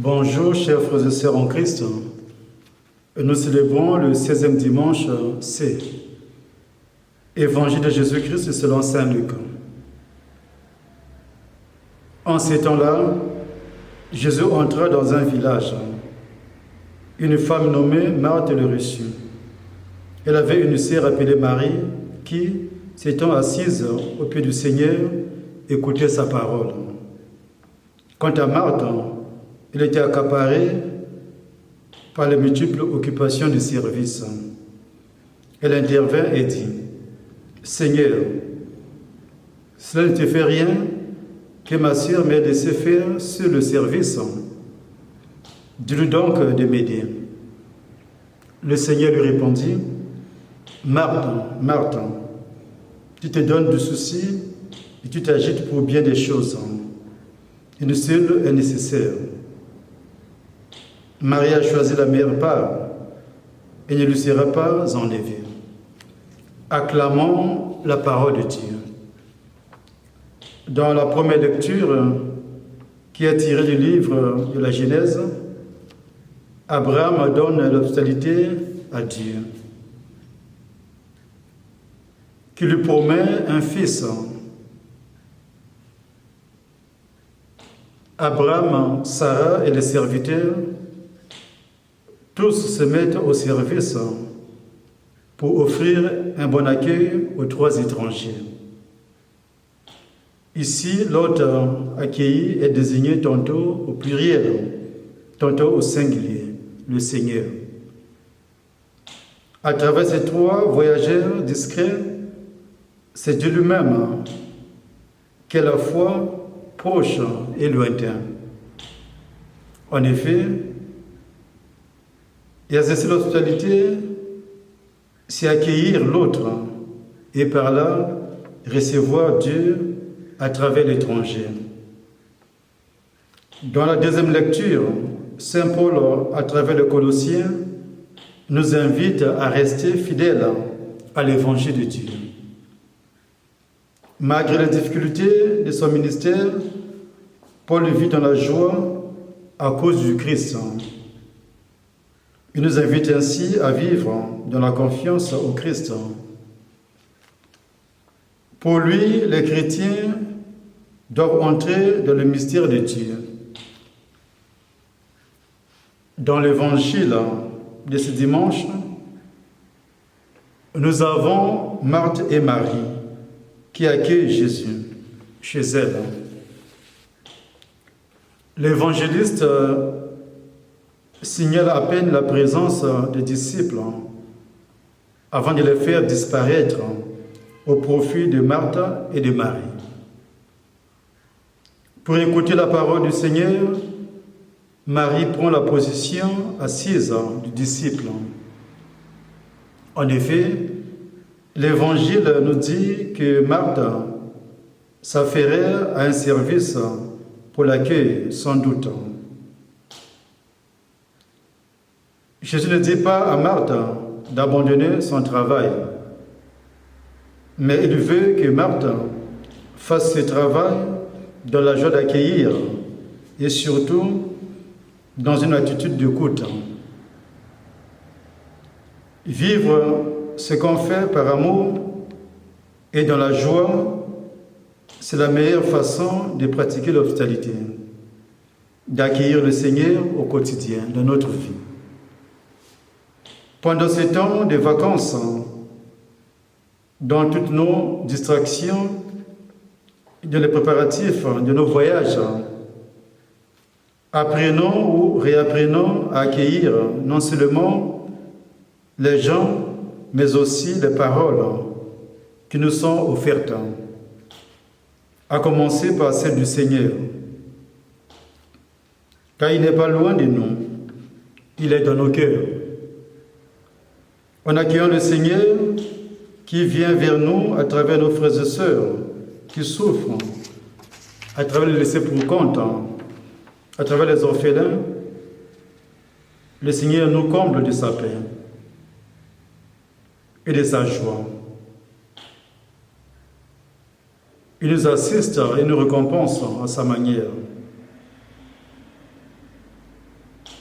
Bonjour, chers frères et sœurs en Christ. Nous célébrons le 16e dimanche C. Évangile de Jésus-Christ selon saint Luc. En ces temps-là, Jésus entra dans un village. Une femme nommée Marthe le reçut. Elle avait une sœur appelée Marie qui, s'étant assise au pied du Seigneur, écoutait sa parole. Quant à Marthe, elle était accaparée par les multiples occupations du service. Elle intervint et dit, « Seigneur, cela ne te fait rien que ma sœur m'ait laissé faire sur le service. Dis-lui donc de m'aider. » Le Seigneur lui répondit, « Marthe, Marthe, tu te donnes du souci et tu t'agites pour bien des choses. Une seule est nécessaire. Marie a choisi la meilleure part et ne lui sera pas enlevée. » Acclamons la parole de Dieu. Dans la première lecture qui est tirée du livre de la Genèse, Abraham donne l'hospitalité à Dieu, qui lui promet un fils. Abraham, Sarah et les serviteurs, tous se mettent au service pour offrir un bon accueil aux trois étrangers. Ici, l'hôte accueilli est désigné tantôt au pluriel, tantôt au singulier, le Seigneur. À travers ces trois voyageurs discrets, c'est Dieu lui-même qui est à la fois proche et lointain. En effet, exercer l'hospitalité, c'est accueillir l'autre et par là recevoir Dieu à travers l'étranger. Dans la deuxième lecture, saint Paul, à travers le Colossiens, nous invite à rester fidèles à l'évangile de Dieu. Malgré les difficultés de son ministère, Paul vit dans la joie à cause du Christ. Il nous invite ainsi à vivre dans la confiance au Christ. Pour lui, les chrétiens doivent entrer dans le mystère de Dieu. Dans l'évangile de ce dimanche, nous avons Marthe et Marie qui accueillent Jésus chez elles. L'évangéliste signale à peine la présence des disciples avant de les faire disparaître au profit de Marthe et de Marie. Pour écouter la parole du Seigneur, Marie prend la position assise du disciple. En effet, l'Évangile nous dit que Marthe s'affairait à un service pour l'accueil, sans doute. Jésus ne dit pas à Marthe d'abandonner son travail, mais il veut que Marthe fasse ce travail dans la joie d'accueillir et surtout dans une attitude d'écoute. Vivre ce qu'on fait par amour et dans la joie, c'est la meilleure façon de pratiquer l'hospitalité, d'accueillir le Seigneur au quotidien dans notre vie. Pendant ces temps de vacances, dans toutes nos distractions, dans les préparatifs de nos voyages, apprenons ou réapprenons à accueillir non seulement les gens, mais aussi les paroles qui nous sont offertes, à commencer par celle du Seigneur. Car il n'est pas loin de nous, il est dans nos cœurs. En accueillant le Seigneur qui vient vers nous à travers nos frères et sœurs qui souffrent, à travers les laissés pour compte, à travers les orphelins, le Seigneur nous comble de sa paix et de sa joie. Il nous assiste et nous récompense à sa manière.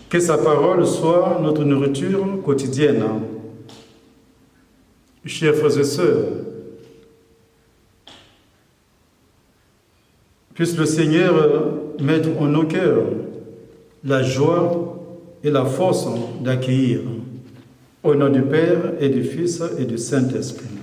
Que sa parole soit notre nourriture quotidienne. Chers frères et sœurs, puisse le Seigneur mettre en nos cœurs la joie et la force d'accueillir. Au nom du Père et du Fils et du Saint-Esprit.